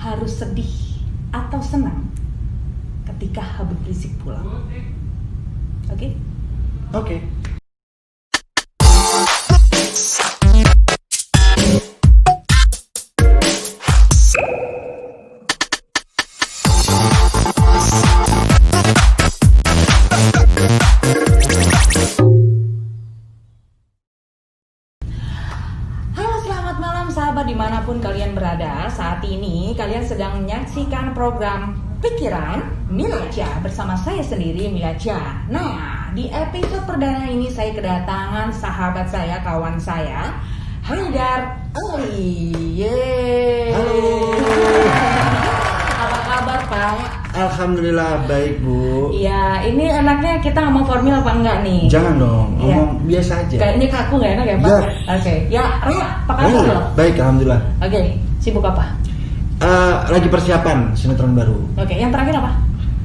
harus sedih atau senang ketika Habib Rizik pulang. Oke? Oke. Sahabat dimanapun kalian berada, saat ini kalian sedang menyaksikan program Pikiran Milaja bersama saya sendiri, Milaja. Nah, di episode perdana ini saya kedatangan sahabat saya, kawan saya, Haidar Ali. Halo. Apa kabar, Pak? Alhamdulillah baik, Bu. Iya, ini enaknya kita ngomong formal apa enggak nih? Jangan dong, Iya. ngomong biasa aja. Kayaknya kaku nggak enak ya, Pak? Ya. Oke. Ya, Ria, apa kabar lo? Baik, alhamdulillah. Oke, sibuk apa? Lagi persiapan sinetron baru. Oke, yang terakhir apa?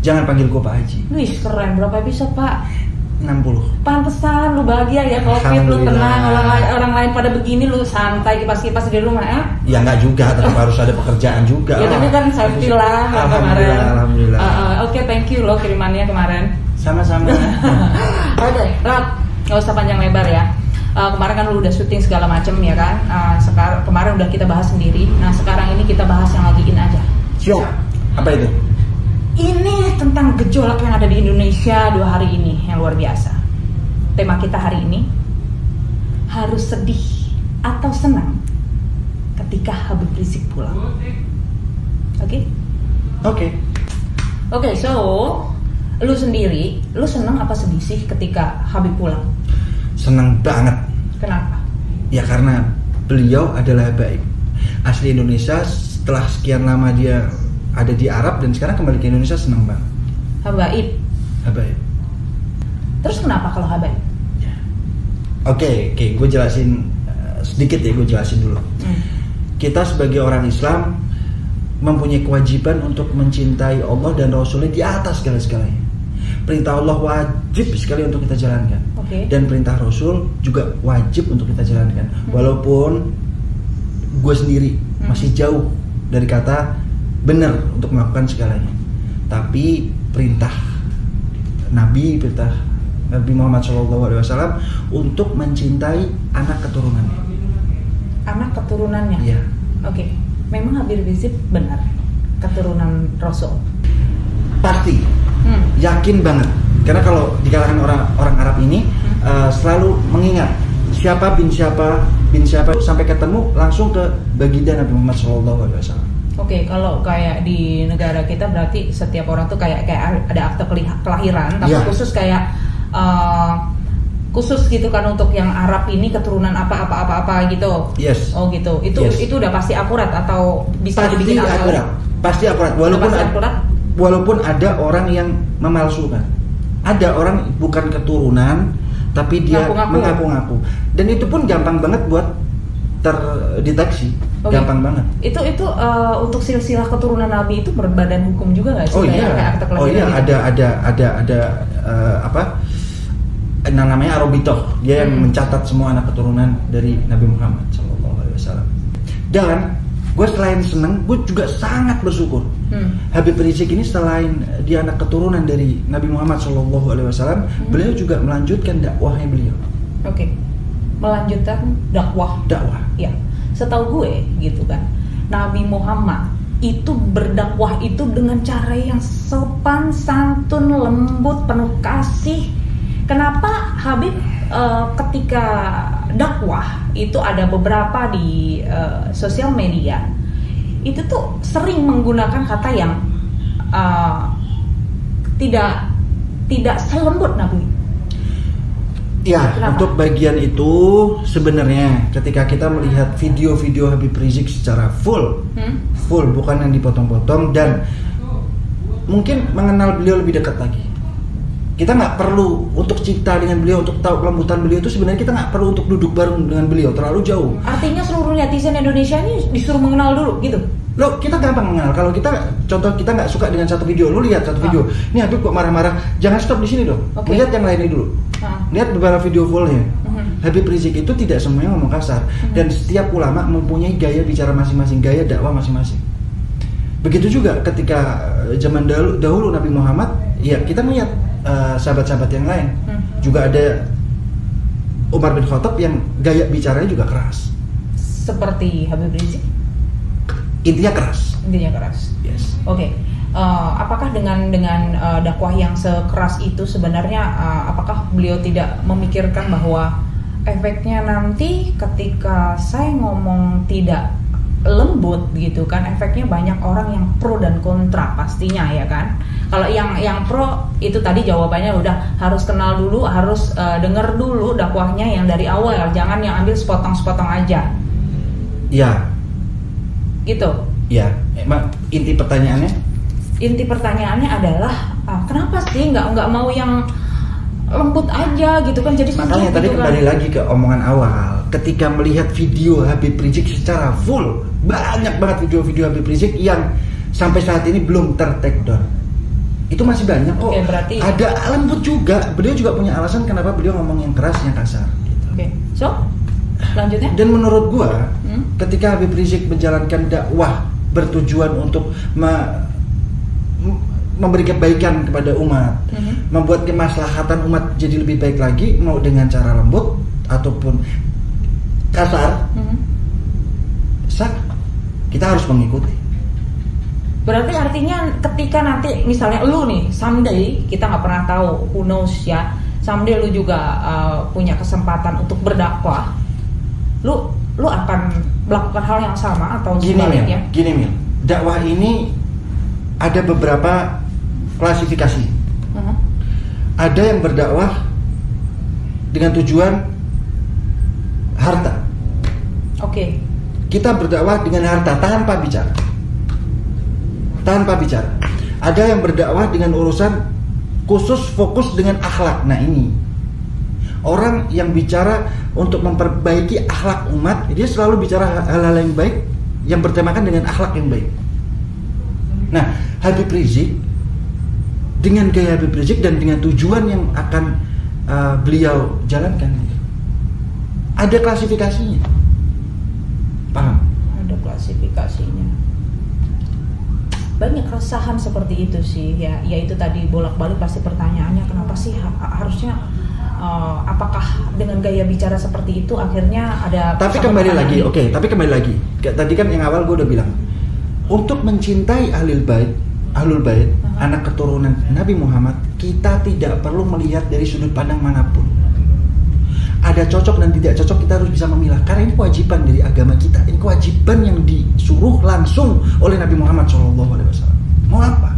Jangan panggilku Pak Haji. Wih, keren. Berapa episode, Pak? 60. Pantesan lu bahagia ya, Covid lu Alhamdulillah. tenang, orang lain pada begini lu santai kipas-kipas di rumah ya. Ya nggak juga, tetap harus ada pekerjaan juga. Ya tapi kan selfie lah kemarin. Alhamdulillah. Oke, thank you lo kirimannya kemarin. Sama-sama. Oke, Rap, nggak usah panjang lebar ya. Kemarin kan lu udah syuting segala macem ya kan. Sekarang kemarin udah kita bahas sendiri. Nah sekarang ini kita bahas yang lagi in aja. Siap. Apa itu? Ini tentang gejolak yang ada di Indonesia 2 hari ini yang luar biasa. Tema kita hari ini, harus sedih atau senang ketika Habib Rizik pulang. Oke? Oke, so lu sendiri, lu senang apa sedih sih ketika Habib pulang? Senang banget. Kenapa? Ya karena beliau adalah baik. Asli Indonesia, setelah sekian lama dia ada di Arab dan sekarang kembali ke Indonesia, senang banget. Habaib. Habaib. Terus kenapa kalau habaib? Oke, gue jelasin sedikit ya, gue jelasin dulu. Kita sebagai orang Islam mempunyai kewajiban untuk mencintai Allah dan Rasulnya di atas segala-segalanya. Perintah Allah wajib sekali untuk kita jalankan. Dan perintah Rasul juga wajib untuk kita jalankan. Walaupun gue sendiri masih jauh dari kata benar untuk melakukan segalanya, tapi perintah Nabi Muhammad SAW untuk mencintai anak keturunannya. Anak keturunannya? Iya. Oke. Memang Habib Rizik benar keturunan Rasul? Pasti. Yakin banget. Karena kalau di kalangan orang Arab ini selalu mengingat siapa bin siapa sampai ketemu langsung ke baginda Nabi Muhammad SAW. Oke, kalau kayak di negara kita berarti setiap orang tuh kayak ada akte kelahiran, tapi khusus kayak khusus gitu kan untuk yang Arab ini keturunan apa gitu. Yes. Oh gitu. Itu udah pasti akurat atau bisa pasti dibikin akurat. Pasti akurat. Walaupun ada orang yang memalsukan. Ada orang bukan keturunan tapi dia mengaku-ngaku. Dan itu pun gampang banget buat terdeteksi. Gampang banget. Itu untuk silsilah keturunan Nabi itu berbadan hukum juga nggak sih? Oh iya. Gitu? Ada namanya Arobitoh. Dia yang mencatat semua anak keturunan dari Nabi Muhammad SAW. Dan gue selain seneng, gue juga sangat bersyukur. Habib Rizik ini selain dia anak keturunan dari Nabi Muhammad SAW, beliau juga melanjutkan dakwahnya beliau. Oke. Melanjutkan dakwah. Ya. Setahu gue gitu kan, Nabi Muhammad itu berdakwah itu dengan cara yang sopan, santun, lembut, penuh kasih. Kenapa Habib ketika dakwah itu ada beberapa di sosial media itu tuh sering menggunakan kata yang tidak selembut Nabi. Ya, kenapa? Untuk bagian itu sebenarnya ketika kita melihat video-video Habib Rizik secara full bukan yang dipotong-potong dan mungkin mengenal beliau lebih dekat lagi. Kita nggak perlu untuk cinta dengan beliau, untuk tahu kelembutan beliau itu sebenarnya kita nggak perlu untuk duduk bareng dengan beliau terlalu jauh. Artinya seluruh netizen Indonesia ini disuruh mengenal dulu gitu? Loh, kita gampang mengenal. Kalau contoh kita nggak suka dengan satu video, lu lihat satu video, ini Habib kok marah-marah, jangan stop di sini dong. Lihat yang lainnya dulu. Lihat beberapa video fullnya. Habib Rizik itu tidak semuanya ngomong kasar dan setiap ulama mempunyai gaya bicara masing-masing, gaya dakwah masing-masing. Begitu juga ketika zaman dahulu Nabi Muhammad, ya kita melihat sahabat-sahabat yang lain juga ada Umar bin Khattab yang gaya bicaranya juga keras. Seperti Habib Rizik. Intinya keras. Yes. Oke. Apakah dengan dakwah yang sekeras itu sebenarnya apakah beliau tidak memikirkan bahwa efeknya nanti ketika saya ngomong tidak lembut gitu kan, efeknya banyak orang yang pro dan kontra pastinya ya kan. Kalau yang pro itu tadi jawabannya udah harus kenal dulu, harus denger dulu dakwahnya yang dari awal, jangan yang ambil sepotong-sepotong aja. Ya. Gitu. Ya, emang inti pertanyaannya? Inti pertanyaannya adalah kenapa sih nggak mau yang lembut aja gitu kan, jadi makanya tadi gitu kembali kan. lagi ke omongan awal, ketika melihat video Habib Rizik secara full, banyak banget video-video Habib Rizik yang sampai saat ini belum ter-take down. Itu masih banyak kok. Oke, berarti ada lembut juga. Beliau juga punya alasan kenapa beliau ngomong yang keras, yang kasar gitu. Oke. So, lanjutnya? Dan menurut gua, ketika Habib Rizik menjalankan dakwah bertujuan untuk memberi kebaikan kepada umat, membuat kemaslahatan umat jadi lebih baik lagi, mau dengan cara lembut ataupun kasar, sah, kita harus mengikuti. Berarti artinya ketika nanti misalnya lu nih someday, kita nggak pernah tahu, who knows ya, someday lu juga punya kesempatan untuk berdakwah, lu akan melakukan hal yang sama atau sebaliknya? Gini Mil, dakwah ini ada beberapa klasifikasi. Ada yang berdakwah dengan tujuan harta. Oke. Kita berdakwah dengan harta tanpa bicara. Ada yang berdakwah dengan urusan khusus fokus dengan akhlak. Nah ini orang yang bicara untuk memperbaiki akhlak umat, dia selalu bicara hal-hal yang baik yang bertemakan dengan akhlak yang baik. Nah, Habib Rizik dengan gaya Habib Rizik dan dengan tujuan yang akan beliau jalankan, ada klasifikasinya. Paham? Ada klasifikasinya. Banyak keresahan seperti itu sih ya. Ya itu tadi bolak-balik pasti pertanyaannya, kenapa sih harusnya apakah dengan gaya bicara seperti itu akhirnya ada. Tapi kembali lagi. Tadi kan yang awal gue udah bilang, untuk mencintai ahlul bait, anak keturunan Nabi Muhammad, kita tidak perlu melihat dari sudut pandang manapun. Ada cocok dan tidak cocok, kita harus bisa memilah, karena ini kewajiban dari agama kita. Ini kewajiban yang disuruh langsung oleh Nabi Muhammad SAW. Mau apa?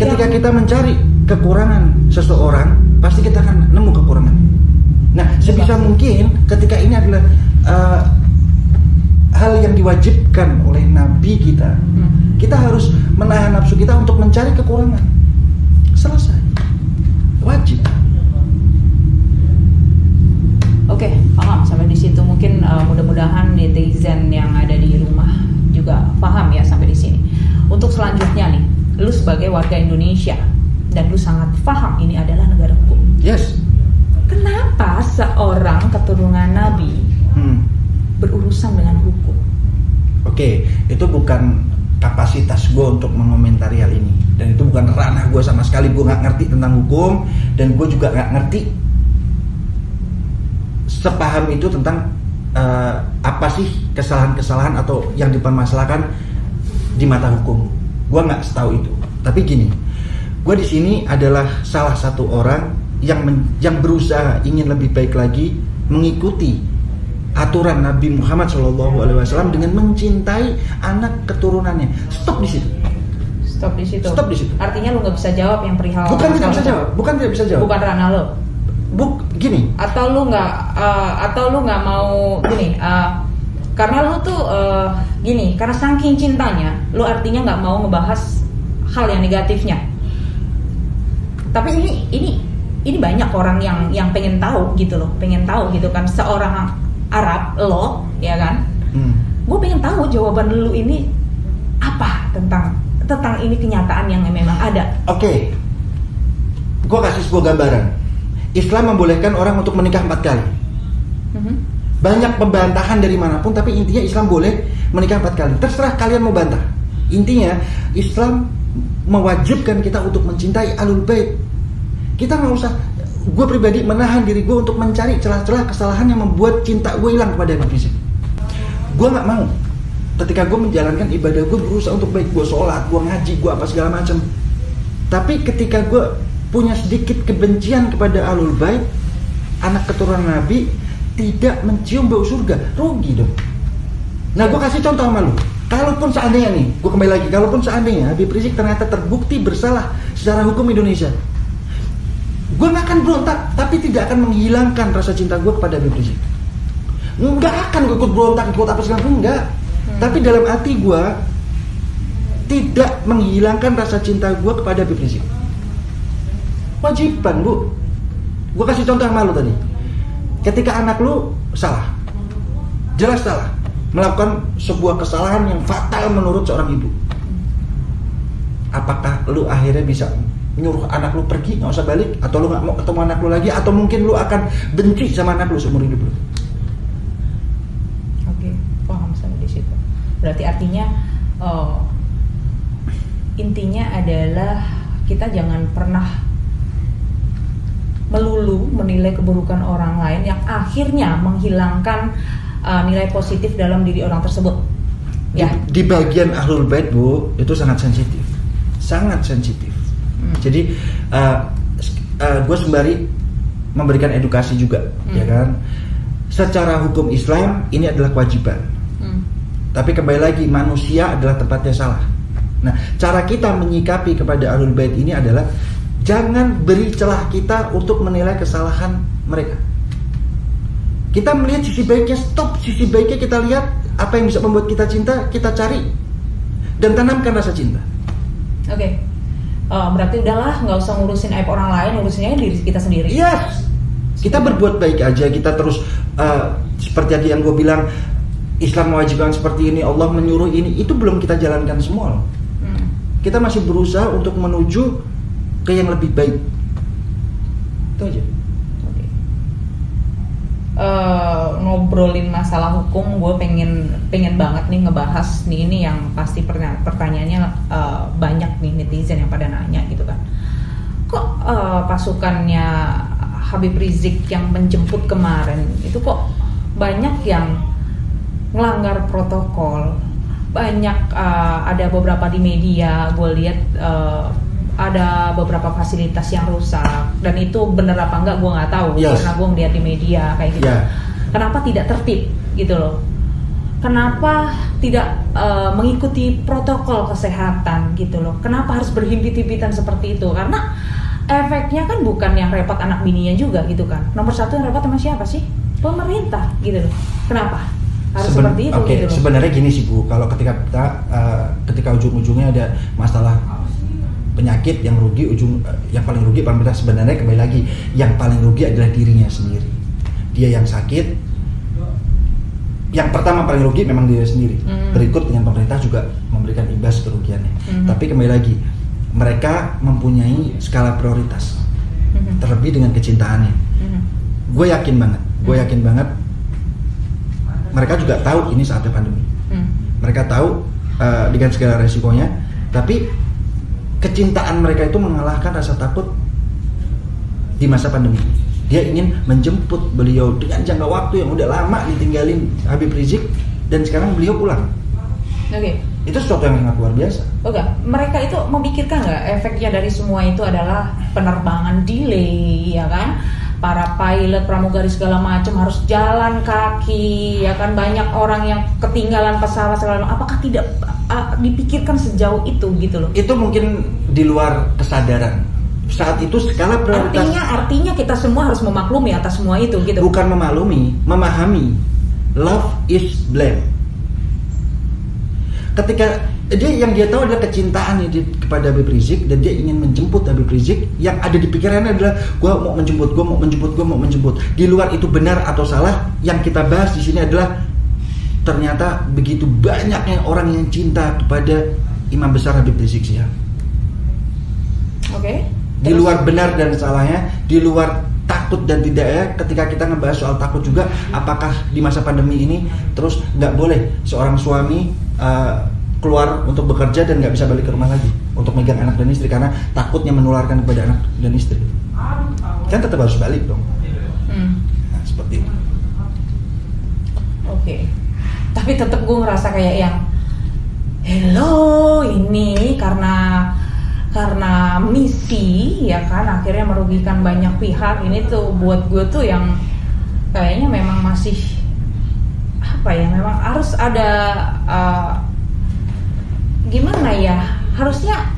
Ketika kita mencari kekurangan seseorang, pasti kita akan nemu kekurangan. Nah, sebisa mungkin ketika ini adalah hal yang diwajibkan oleh Nabi kita, kita harus menahan nafsu kita untuk mencari kekurangan. Selesai. Wajib. Oke, paham sampai di situ. Mungkin mudah-mudahan netizen yang ada di rumah juga paham ya sampai di sini. Untuk selanjutnya nih, lu sebagai warga Indonesia dan lu sangat paham ini adalah negara hukum. Yes. Kenapa seorang keturunan Nabi berurusan dengan hukum? Oke, itu bukan kapasitas gue untuk mengomentari hal ini, dan itu bukan ranah gue sama sekali. Gue nggak ngerti tentang hukum, dan gue juga nggak ngerti sepaham itu tentang apa sih kesalahan-kesalahan atau yang dipermasalahkan di mata hukum. Gue nggak setahu itu. Tapi gini, gue di sini adalah salah satu orang yang berusaha ingin lebih baik lagi, mengikuti aturan Nabi Muhammad SAW dengan mencintai anak keturunannya. Stop di situ. Artinya lu nggak bisa jawab yang perihal. Bukan tidak bisa jawab. Bukan ranah lo. Gini. Atau lu nggak mau gini. Karena lu tuh gini, karena saking cintanya, lu artinya nggak mau ngebahas hal yang negatifnya. Tapi ini banyak orang yang pengen tahu gitu kan, seorang Arab lo, ya kan? Gue pengen tahu jawaban lu ini apa tentang ini kenyataan yang memang ada. Oke. Gue kasih sebuah gambaran. Islam membolehkan orang untuk menikah 4 kali. Banyak pembantahan dari manapun, tapi intinya Islam boleh menikah 4 kali. Terserah kalian mau bantah. Intinya Islam mewajibkan kita untuk mencintai Ahlul Bait. Kita nggak usah, gue pribadi menahan diri gue untuk mencari celah-celah kesalahan yang membuat cinta gue hilang kepada Habib Rizik. Gue nggak mau. Ketika gue menjalankan ibadah, gue berusaha untuk baik, gue sholat, gue ngaji, gue apa segala macam. Tapi ketika gue punya sedikit kebencian kepada Ahlul Bait, anak keturunan Nabi, tidak mencium bau surga, rugi dong. Nah, gue kasih contoh sama lu. Kalaupun seandainya nih, gue kembali lagi, kalaupun seandainya Habib Rizik ternyata terbukti bersalah secara hukum Indonesia, gue gak akan berontak, tapi tidak akan menghilangkan rasa cinta gue kepada Habib Rizik. Nggak akan gue ikut berontak, ikut apa segala macam, enggak. Tapi dalam hati gue tidak menghilangkan rasa cinta gue kepada Habib Rizik. Wajiban, Bu. Gue kasih contoh sama lu tadi. Ketika anak lu salah, jelas salah, melakukan sebuah kesalahan yang fatal menurut seorang ibu, apakah lu akhirnya bisa nyuruh anak lu pergi, nggak usah balik, atau lu nggak mau ketemu anak lu lagi, atau mungkin lu akan benci sama anak lu seumur hidup lu? Oke, paham sampai di situ. Berarti artinya intinya adalah kita jangan pernah melulu menilai keburukan orang lain yang akhirnya menghilangkan nilai positif dalam diri orang tersebut. Ya. Di bagian Ahlul Bait, Bu, itu sangat sensitif, sangat sensitif. Jadi gue sembari memberikan edukasi juga, ya kan. Secara hukum Islam ini adalah kewajiban. Tapi kembali lagi, manusia adalah tempatnya salah. Nah, cara kita menyikapi kepada Ahlul Bait ini adalah jangan beri celah kita untuk menilai kesalahan mereka. Kita melihat sisi baiknya, stop sisi baiknya, kita lihat apa yang bisa membuat kita cinta, kita cari dan tanamkan rasa cinta. Oke. Berarti udahlah, nggak usah ngurusin aib orang lain, ngurusinnya diri kita sendiri. Yes. Kita berbuat baik aja, kita terus seperti tadi yang gue bilang, Islam mewajibkan seperti ini, Allah menyuruh ini, itu belum kita jalankan semua loh. Kita masih berusaha untuk menuju ke yang lebih baik. Itu aja. Ngobrolin masalah hukum, gue pengen banget nih ngebahas nih, ini yang pasti pertanyaannya banyak nih netizen yang pada nanya gitu kan, kok pasukannya Habib Rizik yang menjemput kemarin itu kok banyak yang ngelanggar protokol, banyak ada beberapa di media gue lihat ada beberapa fasilitas yang rusak, dan itu bener apa enggak gue nggak tahu, karena gue ngeliat di media kayak gitu. Kenapa tidak tertib gitu loh? Kenapa tidak mengikuti protokol kesehatan gitu loh? Kenapa harus berhimpit-himpitan seperti itu? Karena efeknya kan bukan yang repot anak bininya juga gitu kan. Nomor satu yang repot sama siapa sih? Pemerintah gitu loh. Kenapa harus seperti itu? Gitu loh. Sebenarnya gini sih Bu, kalau ketika ujung-ujungnya ada masalah penyakit yang rugi, yang paling rugi pemerintah. Sebenarnya kembali lagi, yang paling rugi adalah dirinya sendiri. Dia yang sakit, yang pertama paling rugi memang diri sendiri. Berikut dengan pemerintah juga memberikan imbas kerugiannya. Tapi kembali lagi, mereka mempunyai skala prioritas, terlebih dengan kecintaannya. Gue yakin banget mereka juga tahu ini saatnya pandemi. Mereka tahu dengan segala resikonya, tapi kecintaan mereka itu mengalahkan rasa takut di masa pandemi. Dia ingin menjemput beliau dengan jangka waktu yang udah lama ditinggalin Habib Rizik, dan sekarang beliau pulang. Oke. Itu sesuatu yang sangat luar biasa. Oke, mereka itu memikirkan nggak efeknya dari semua itu adalah penerbangan delay, ya kan? Para pilot, pramugari segala macam harus jalan kaki, ya kan? Banyak orang yang ketinggalan pesawat segala macam. Apakah tidak dipikirkan sejauh itu gitu loh? Itu mungkin di luar kesadaran. Saat itu skala prioritas. Artinya kita semua harus memaklumi atas semua itu gitu. Bukan memaklumi, memahami. Love is blind. Ketika dia tahu adalah kecintaannya kepada Habib Rizik, dan dia ingin menjemput Habib Rizik, yang ada di pikirannya adalah gue mau menjemput. Di luar itu benar atau salah, yang kita bahas di sini adalah ternyata begitu banyaknya orang yang cinta kepada Imam Besar Habib Rizik Syihab. Oke. Di luar benar dan salahnya, di luar takut dan tidak ya, ketika kita ngebahas soal takut juga, apakah di masa pandemi ini terus nggak boleh seorang suami keluar untuk bekerja dan nggak bisa balik ke rumah lagi untuk megang anak dan istri karena takutnya menularkan kepada anak dan istri, kan tetap harus balik dong. Nah, seperti itu. Oke. Tapi tetap gue ngerasa kayak yang hello, ini karena misi ya kan, akhirnya merugikan banyak pihak. Ini tuh buat gue tuh yang kayaknya memang masih apa ya, memang harus ada gimana ya, harusnya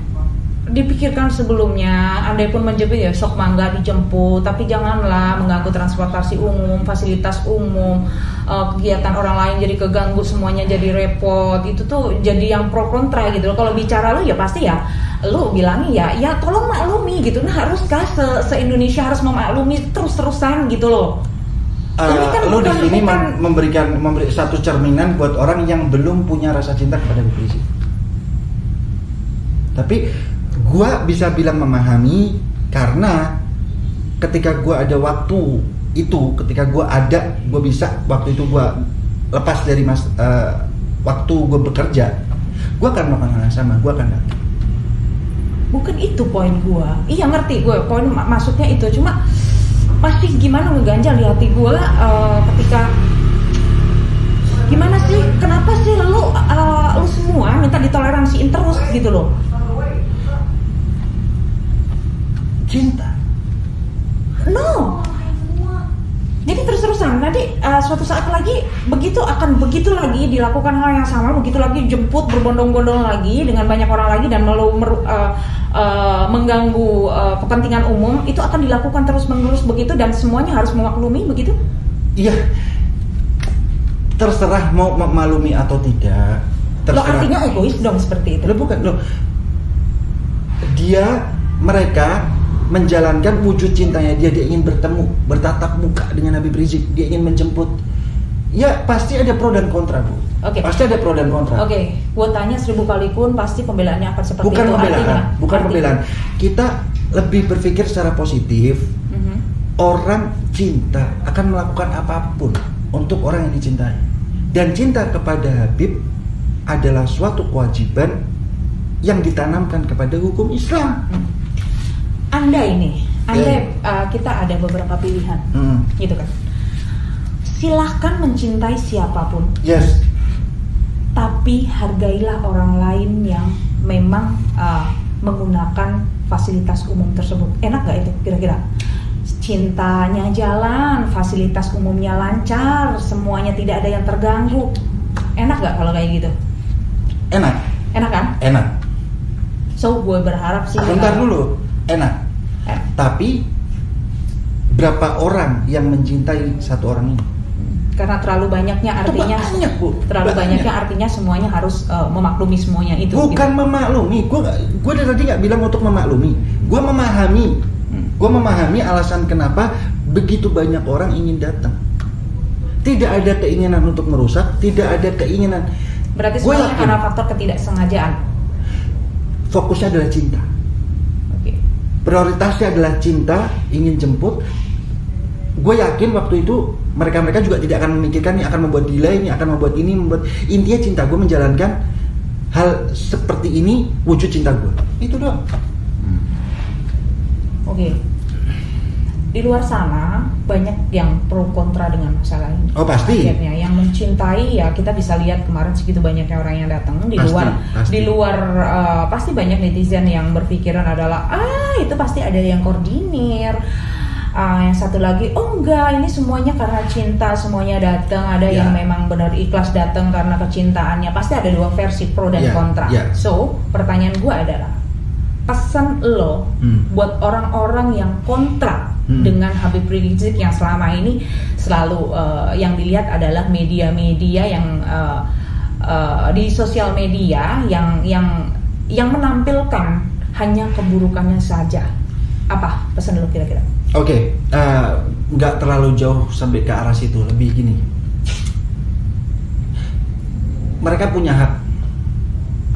dipikirkan sebelumnya. Andai pun menjemput ya sok mangga dijemput, tapi janganlah mengganggu transportasi umum, fasilitas umum, kegiatan orang lain jadi keganggu, semuanya jadi repot. Itu tuh jadi yang pro kontra gitu loh. Kalau bicara lu ya pasti ya lu bilangnya ya tolong maklumi gitu. Nah haruskah se-Indonesia harus memaklumi terus-terusan gitu loh. Ini kan lu di sini memberi satu cerminan buat orang yang belum punya rasa cinta kepada Habib Rizik. Tapi gua bisa bilang memahami karena ketika gua ada waktu itu, ketika gua bisa waktu itu gua lepas dari waktu gua bekerja, gua akan melakukan hal yang sama, gua akan datang. Bukan itu poin gua. Iya ngerti gue, poin maksudnya itu, cuma masih gimana ngeganjal di hati gua ketika gimana sih, kenapa sih lu semua minta ditoleransiin terus gitu loh. Cinta. No. Jadi terus-terusan nanti suatu saat lagi begitu lagi dilakukan hal yang sama, begitu lagi jemput berbondong-bondong lagi dengan banyak orang lagi dan mengganggu kepentingan umum, itu akan dilakukan terus-menerus begitu dan semuanya harus memaklumi begitu? Iya. Terserah mau memaklumi atau tidak. Lo artinya egois dong seperti itu? Lo bukan lo. Mereka menjalankan wujud cintanya dia ingin bertemu, bertatap muka dengan Habib Rizik, dia ingin menjemput. Ya pasti ada pro dan kontra, Bu. Okay. Pasti ada pro dan kontra. Oke, gue tanya 1000 kali pun pasti pembelaannya akan seperti bukan itu. Bukan pembelaan. Kita lebih berpikir secara positif. Orang cinta akan melakukan apapun untuk orang yang dicintai. Dan cinta kepada Habib adalah suatu kewajiban yang ditanamkan kepada hukum Islam. Kita ada beberapa pilihan, gitu kan. Silahkan mencintai siapapun. Yes. Tapi hargailah orang lain yang memang menggunakan fasilitas umum tersebut. Enak gak itu kira-kira? Cintanya jalan, fasilitas umumnya lancar, semuanya tidak ada yang terganggu. Enak gak kalau kayak gitu? Enak. Enak kan? Enak. So gue berharap sih. Bentar dulu. Enak. Tapi berapa orang yang mencintai satu orang ini? Karena terlalu banyaknya artinya banyak, Bu. Terlalu banyaknya artinya semuanya harus memaklumi semuanya itu. Bukan gitu. Memaklumi. Gue dari tadi nggak bilang untuk memaklumi. Gue memahami. Gue memahami alasan kenapa begitu banyak orang ingin datang. Tidak ada keinginan untuk merusak, tidak ada keinginan. Berarti semuanya karena faktor ketidaksengajaan. Fokusnya adalah cinta. Prioritasnya adalah cinta, ingin jemput. Gue yakin waktu itu mereka juga tidak akan memikirkan ini akan membuat delay, ini akan membuat ini, intinya cinta. Gue menjalankan hal seperti ini, wujud cinta gue. Itu doang. Oke. Di luar sana banyak yang pro kontra dengan masalah ini. Oh pasti. Akhirnya yang mencintai ya kita bisa lihat kemarin segitu banyaknya orang yang datang di luar pasti banyak netizen yang berpikiran adalah itu pasti ada yang koordinir. Yang satu lagi enggak, ini semuanya karena cinta, semuanya datang. Ada yang memang benar ikhlas datang karena kecintaannya. Pasti ada dua versi pro dan kontra. So pertanyaan gue adalah pesan lo buat orang-orang yang kontra dengan Habib Rizik yang selama ini selalu yang dilihat adalah media-media yang di sosial media yang menampilkan hanya keburukannya saja. Apa pesan lo kira-kira? Oke, nggak terlalu jauh sampai ke arah situ, lebih gini. Mereka punya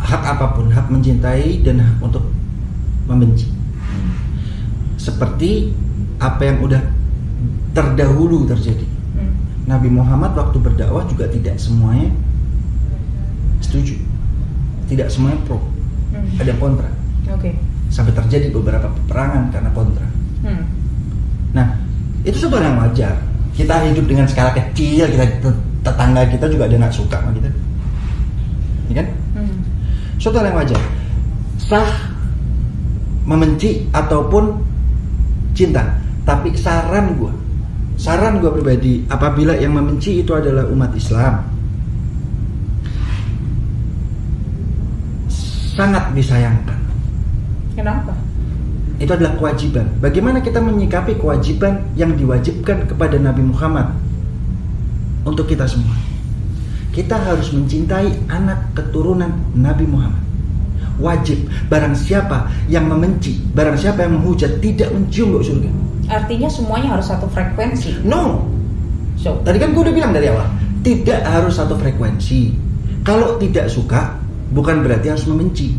hak apapun, hak mencintai dan hak untuk membenci. Seperti apa yang udah terdahulu terjadi. Nabi Muhammad waktu berdakwah juga tidak semuanya setuju, tidak semuanya pro, ada kontra. Sampai terjadi beberapa peperangan karena kontra. Nah, itu sebenarnya yang wajar. Kita hidup dengan skala kecil, tetangga kita juga ada nggak suka sama kita, ya kan? Suatu hal yang wajar. Sah membenci ataupun cinta, tapi saran gue pribadi, apabila yang membenci itu adalah umat Islam, sangat disayangkan. Kenapa? Itu adalah kewajiban. Bagaimana kita menyikapi kewajiban yang diwajibkan kepada Nabi Muhammad untuk kita semua? Kita harus mencintai anak keturunan Nabi Muhammad. Wajib. Barang siapa yang membenci, barang siapa yang menghujat, tidak mencium bau surga. Artinya semuanya harus satu frekuensi? No. So, tadi kan gue udah bilang dari awal, tidak harus satu frekuensi. Kalau tidak suka, bukan berarti harus membenci.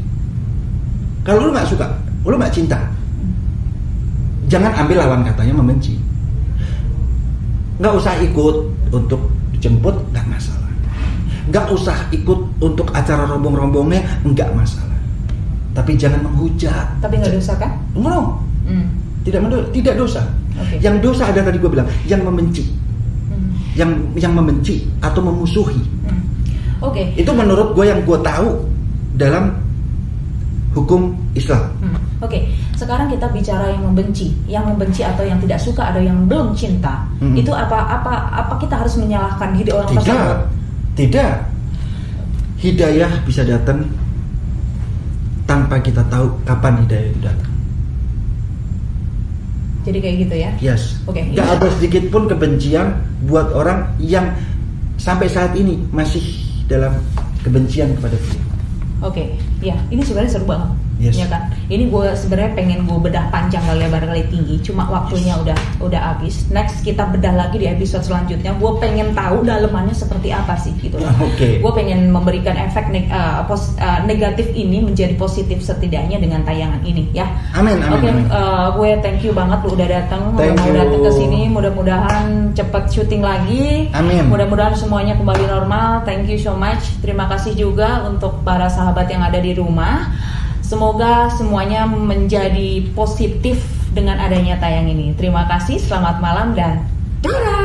Kalau lu nggak suka, lu nggak cinta, jangan ambil lawan katanya membenci. Nggak usah ikut untuk dijemput, nggak masalah. Nggak usah ikut untuk acara rombong-rombongnya, nggak masalah. Tapi jangan menghujat. Tapi nggak dosa kan? No. Tidak dosa. Yang dosa ada tadi gue bilang, yang membenci, yang membenci atau memusuhi. Itu menurut gue, yang gue tahu dalam hukum Islam. Sekarang kita bicara yang membenci atau yang tidak suka, ada yang belum cinta. Itu apa kita harus menyalahkan diri orang tersebut? Tidak. Hidayah bisa datang tanpa kita tahu kapan hidayah itu datang. Jadi kayak gitu ya? Yes. Gak ada sedikit pun kebencian buat orang yang sampai saat ini masih dalam kebencian kepada dia. Ya, ini sebenarnya seru banget. Ya kan? Ini gue sebenarnya pengen gue bedah panjang kali, lebar kali, tinggi. Cuma waktunya udah habis. Next kita bedah lagi di episode selanjutnya. Gue pengen tahu dalemannya seperti apa sih gitu. Gue pengen memberikan efek negatif ini menjadi positif setidaknya dengan tayangan ini ya. Amin. Gue thank you banget lu udah datang. Mau datang ke sini. Mudah-mudahan cepet syuting lagi. Amin. Mudah-mudahan semuanya kembali normal. Thank you so much. Terima kasih juga untuk para sahabat yang ada di rumah. Semoga semuanya menjadi positif dengan adanya tayang ini. Terima kasih, selamat malam dan dadah.